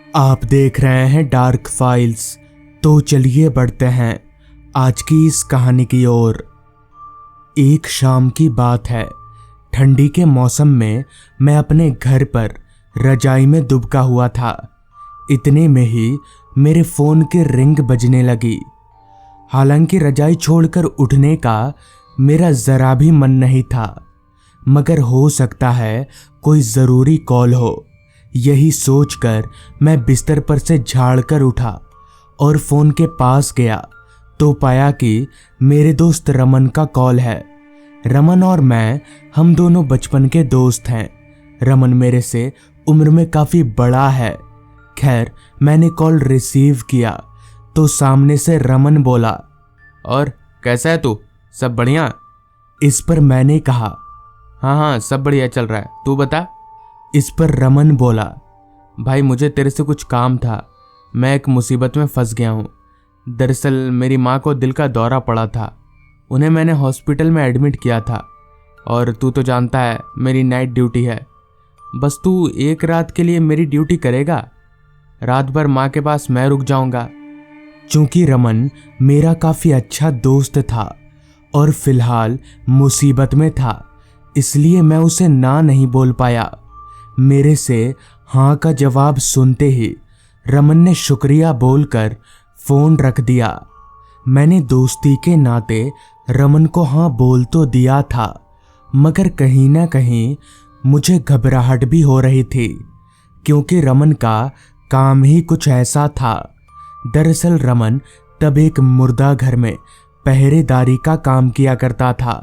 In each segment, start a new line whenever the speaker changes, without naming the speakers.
आप देख रहे हैं डार्क फाइल्स। तो चलिए बढ़ते हैं आज की इस कहानी की ओर। एक शाम की बात है। ठंडी के मौसम में मैं अपने घर पर रजाई में दुबका हुआ था। इतने में ही मेरे फोन की रिंग बजने लगी। हालांकि रजाई छोड़कर उठने का मेरा जरा भी मन नहीं था, मगर हो सकता है कोई जरूरी कॉल हो। यही सोचकर मैं बिस्तर पर से झाड़कर उठा और फोन के पास गया तो पाया कि मेरे दोस्त रमन का कॉल है। रमन और मैं हम दोनों बचपन के दोस्त हैं। रमन मेरे से उम्र में काफी बड़ा है। खैर, मैंने कॉल रिसीव किया तो सामने से रमन बोला,
और कैसा है तू? सब बढ़िया?
इस पर मैंने कहा,
हाँ सब बढ़िया चल रहा है, तू बता।
इस पर रमन बोला,
भाई मुझे तेरे से कुछ काम था। मैं एक मुसीबत में फंस गया हूँ। दरअसल मेरी माँ को दिल का दौरा पड़ा था। उन्हें मैंने हॉस्पिटल में एडमिट किया था और तू तो जानता है मेरी नाइट ड्यूटी है। बस तू एक रात के लिए मेरी ड्यूटी करेगा। रात भर माँ के पास मैं रुक जाऊंगा।
चूंकि रमन मेरा काफी अच्छा दोस्त था और फिलहाल मुसीबत में था, इसलिए मैं उसे ना नहीं बोल पाया। मेरे से हाँ का जवाब सुनते ही रमन ने शुक्रिया बोलकर फोन रख दिया। मैंने दोस्ती के नाते रमन को हाँ बोल तो दिया था, मगर कहीं ना कहीं मुझे घबराहट भी हो रही थी, क्योंकि रमन का काम ही कुछ ऐसा था। दरअसल रमन तब एक मुर्दा घर में पहरेदारी का काम किया करता था।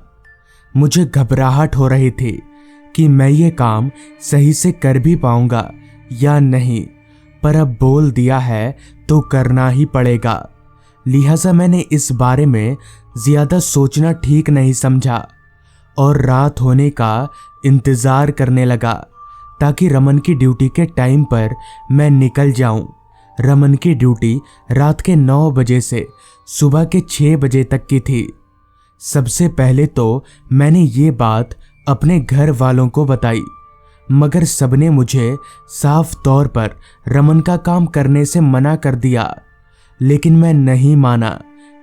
मुझे घबराहट हो रही थी कि मैं ये काम सही से कर भी पाऊंगा या नहीं, पर अब बोल दिया है तो करना ही पड़ेगा। लिहाजा मैंने इस बारे में ज्यादा सोचना ठीक नहीं समझा और रात होने का इंतजार करने लगा ताकि रमन की ड्यूटी के टाइम पर मैं निकल जाऊं। रमन की ड्यूटी रात के 9 बजे से सुबह के 6 बजे तक की थी। सबसे पहले तो मैंने ये बात अपने घर वालों को बताई, मगर सबने मुझे साफ तौर पर रमन का काम करने से मना कर दिया। लेकिन मैं नहीं माना।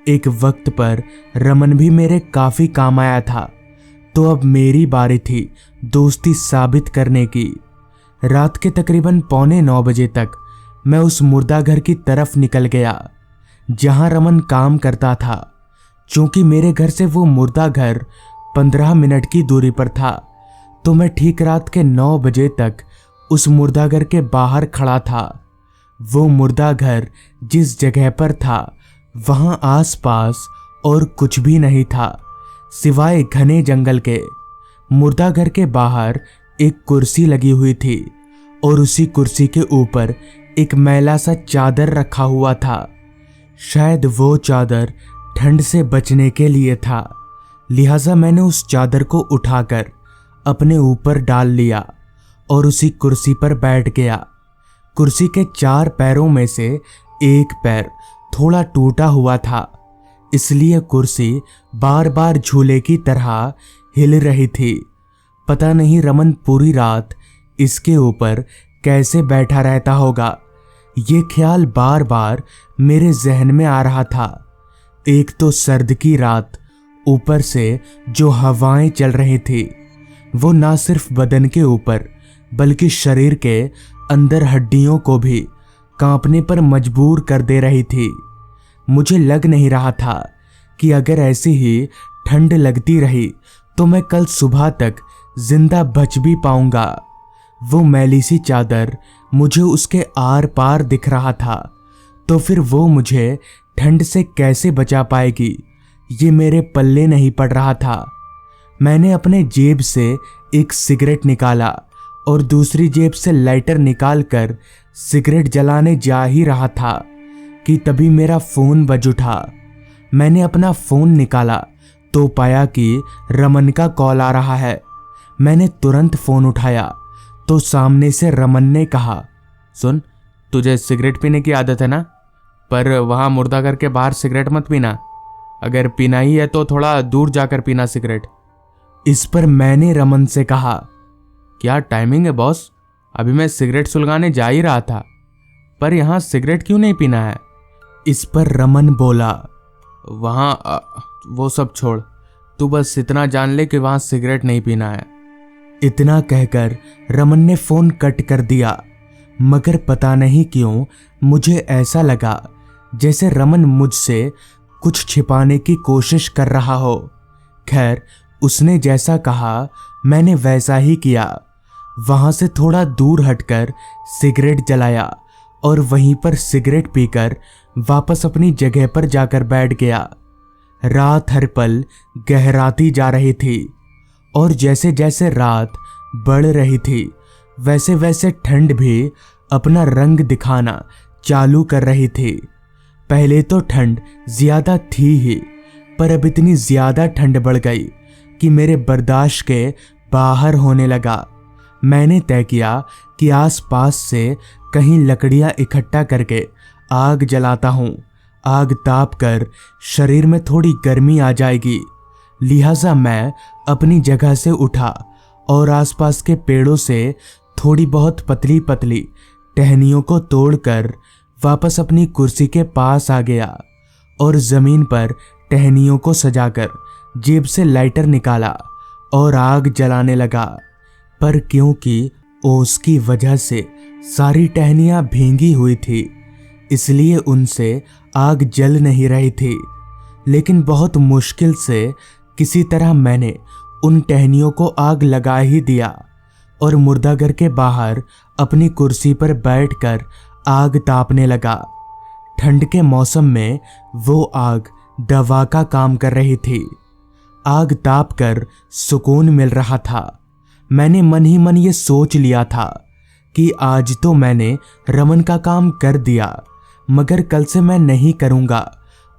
एक वक्त पर रमन भी मेरे काफी काम आया था, तो अब मेरी बारी थी दोस्ती साबित करने की। रात के तकरीबन 8:45 बजे तक मैं उस मुर्दा घर की तरफ निकल गया जहां रमन काम करता था। चूंकि मेरे घर से वो मुर्दा घर 15 मिनट की दूरी पर था, तो मैं ठीक रात के 9 बजे तक उस मुर्दा घर के बाहर खड़ा था। वो मुर्दा घर जिस जगह पर था वहां आसपास और कुछ भी नहीं था सिवाय घने जंगल के। मुर्दा घर के बाहर एक कुर्सी लगी हुई थी और उसी कुर्सी के ऊपर एक मैला सा चादर रखा हुआ था। शायद वो चादर ठंड से बचने के लिए था। लिहाजा मैंने उस चादर को उठाकर अपने ऊपर डाल लिया और उसी कुर्सी पर बैठ गया। कुर्सी के 4 पैरों में से एक पैर थोड़ा टूटा हुआ था, इसलिए कुर्सी बार बार झूले की तरह हिल रही थी। पता नहीं रमन पूरी रात इसके ऊपर कैसे बैठा रहता होगा। ये ख्याल बार बार मेरे जहन में आ रहा था। एक तो सर्द की रात, ऊपर से जो हवाएं चल रही थी वो ना सिर्फ बदन के ऊपर बल्कि शरीर के अंदर हड्डियों को भी कांपने पर मजबूर कर दे रही थी। मुझे लग नहीं रहा था कि अगर ऐसी ही ठंड लगती रही तो मैं कल सुबह तक जिंदा बच भी पाऊंगा। वो मैली सी चादर मुझे उसके आर पार दिख रहा था, तो फिर वो मुझे ठंड से कैसे बचा पाएगी, ये मेरे पल्ले नहीं पड़ रहा था। मैंने अपने जेब से एक सिगरेट निकाला और दूसरी जेब से लाइटर निकालकर सिगरेट जलाने जा ही रहा था कि तभी मेरा फोन बज उठा। मैंने अपना फोन निकाला तो पाया कि रमन का कॉल आ रहा है। मैंने तुरंत फोन उठाया तो सामने से रमन ने कहा,
सुन, तुझे सिगरेट पीने की आदत है ना, पर वहाँ मुर्दा घर के बाहर सिगरेट मत पीना। अगर पीना ही है तो थोड़ा दूर जाकर पीना सिगरेट।
इस पर मैंने रमन से कहा,
क्या टाइमिंग है बॉस, अभी मैं सिगरेट सुलगाने जा ही रहा था। पर यहाँ सिगरेट क्यों नहीं पीना है?
इस पर रमन बोला,
वहाँ वो सब छोड़, तू बस इतना जान ले कि वहाँ सिगरेट नहीं पीना है।
इतना कहकर रमन ने फोन कट कर दिया। मगर पता नहीं क्यों मुझे ऐसा लगा जैसे रमन मुझसे कुछ छिपाने की कोशिश कर रहा हो। खैर, उसने जैसा कहा मैंने वैसा ही किया। वहां से थोड़ा दूर हटकर सिगरेट जलाया और वहीं पर सिगरेट पीकर वापस अपनी जगह पर जाकर बैठ गया। रात हर पल गहराती जा रही थी और जैसे जैसे रात बढ़ रही थी वैसे वैसे ठंड भी अपना रंग दिखाना चालू कर रही थी। पहले तो ठंड ज्यादा थी ही, पर अब इतनी ज्यादा ठंड बढ़ गई कि मेरे बर्दाश्त के बाहर होने लगा। मैंने तय किया कि आसपास से कहीं लकड़ियां इकट्ठा करके आग जलाता हूँ। आग ताप कर शरीर में थोड़ी गर्मी आ जाएगी। लिहाजा मैं अपनी जगह से उठा और आसपास के पेड़ों से थोड़ी बहुत पतली पतली टहनियों को तोड़कर वापस अपनी कुर्सी के पास आ गया और जमीन पर टहनियों को सजाकर जेब से लाइटर निकाला और आग जलाने लगा। पर क्योंकि ओस की वजह से सारी टहनियां भींगी हुई थी, इसलिए उनसे आग जल नहीं रही थी। लेकिन बहुत मुश्किल से किसी तरह मैंने उन टहनियों को आग लगा ही दिया और मुर्दाघर के बाहर अपनी कुर्सी पर बैठकर आग तापने लगा। ठंड के मौसम में वो आग दवा का काम कर रही थी। आग ताप कर सुकून मिल रहा था। मैंने मन ही मन ये सोच लिया था कि आज तो मैंने रमन का काम कर दिया, मगर कल से मैं नहीं करूंगा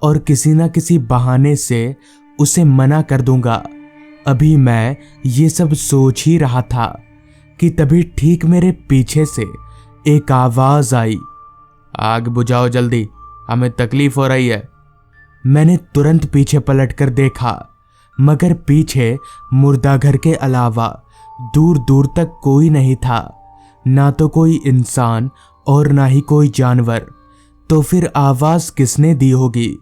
और किसी ना किसी बहाने से उसे मना कर दूंगा। अभी मैं ये सब सोच ही रहा था कि तभी ठीक मेरे पीछे से एक आवाज आई,
आग बुझाओ जल्दी, हमें तकलीफ हो रही है।
मैंने तुरंत पीछे पलटकर देखा, मगर पीछे मुर्दाघर के अलावा दूर दूर तक कोई नहीं था। ना तो कोई इंसान और ना ही कोई जानवर। तो फिर आवाज किसने दी होगी,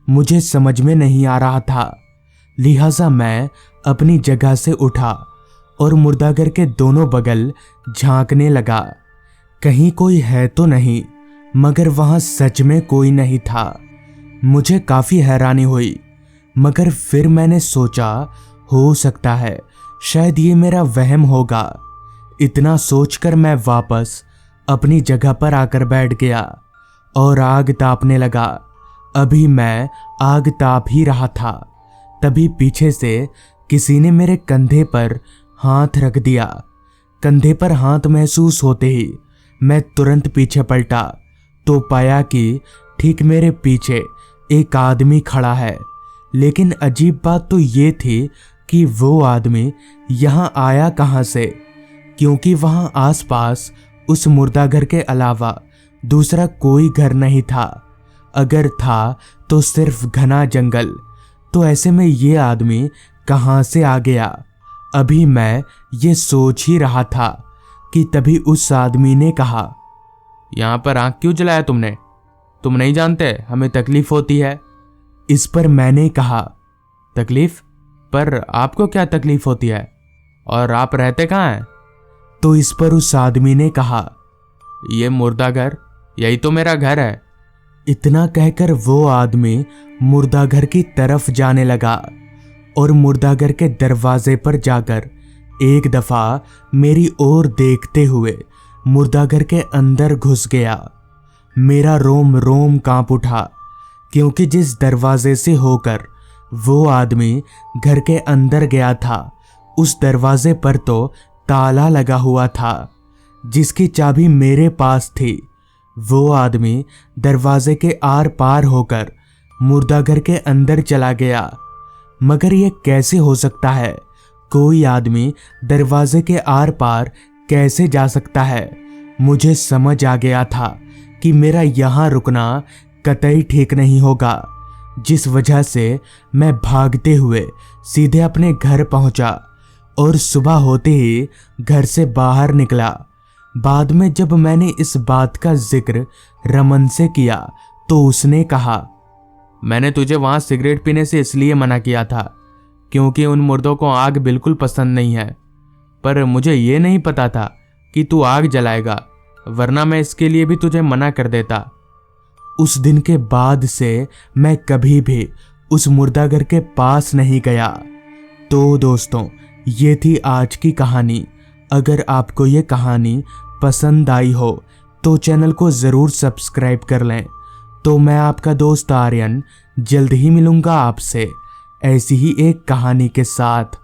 मुझे समझ में नहीं आ रहा था। लिहाजा मैं अपनी जगह से उठा और मुर्दाघर के दोनों बगल झांकने लगा। कहीं कोई है तो नहीं, मगर वहां सच में कोई नहीं था। मुझे काफी हैरानी हुई, मगर फिर मैंने सोचा हो सकता है शायद ये मेरा वहम होगा। इतना सोचकर मैं वापस अपनी जगह पर आकर बैठ गया और आग तापने लगा। अभी मैं आग ताप ही रहा था, तभी पीछे से किसी ने मेरे कंधे पर हाथ रख दिया। कंधे पर हाथ महसूस होते ही मैं तुरंत पीछे पलटा तो पाया कि ठीक मेरे पीछे एक आदमी खड़ा है। लेकिन अजीब बात तो ये थी कि वो आदमी यहाँ आया कहाँ से, क्योंकि वहाँ आसपास उस मुर्दाघर के अलावा दूसरा कोई घर नहीं था। अगर था तो सिर्फ घना जंगल। तो ऐसे में ये आदमी कहाँ से आ गया? अभी मैं ये सोच ही रहा था कि तभी उस आदमी ने कहा,
यहाँ पर आंख क्यों जलाया तुमने? तुम नहीं जानते हमें तकलीफ होती है।
इस पर मैंने कहा,
तकलीफ? पर आपको क्या तकलीफ होती है और आप रहते कहाँ हैं?
तो इस पर उस आदमी ने कहा,
ये मुर्दाघर, यही तो मेरा घर है।
इतना कहकर वो आदमी मुर्दाघर की तरफ जाने लगा और मुर्दाघर के दरवाजे पर जाकर एक दफा मेरी ओर देखते हुए मुर्दाघर के अंदर घुस गया। मेरा रोम रोम कांप उठा, क्योंकि जिस दरवाजे से होकर वो आदमी घर के अंदर गया था उस दरवाजे पर तो ताला लगा हुआ था, जिसकी चाबी मेरे पास थी। वो आदमी दरवाजे के आर पार होकर मुर्दाघर के अंदर चला गया। मगर यह कैसे हो सकता है? कोई आदमी दरवाजे के आर पार कैसे जा सकता है? मुझे समझ आ गया था कि मेरा यहाँ रुकना कतई ठीक नहीं होगा, जिस वजह से मैं भागते हुए सीधे अपने घर पहुंचा और सुबह होते ही घर से बाहर निकला। बाद में जब मैंने इस बात का जिक्र रमन से किया तो उसने कहा,
मैंने तुझे वहां सिगरेट पीने से इसलिए मना किया था क्योंकि उन मुर्दों को आग बिल्कुल पसंद नहीं है, पर मुझे ये नहीं पता था कि तू आग जलाएगा, वरना मैं इसके लिए भी तुझे मना कर देता।
उस दिन के बाद से मैं कभी भी उस मुर्दाघर के पास नहीं गया। तो दोस्तों, ये थी आज की कहानी। अगर आपको ये कहानी पसंद आई हो तो चैनल को ज़रूर सब्सक्राइब कर लें। तो मैं आपका दोस्त आर्यन जल्द ही मिलूंगा आपसे ऐसी ही एक कहानी के साथ।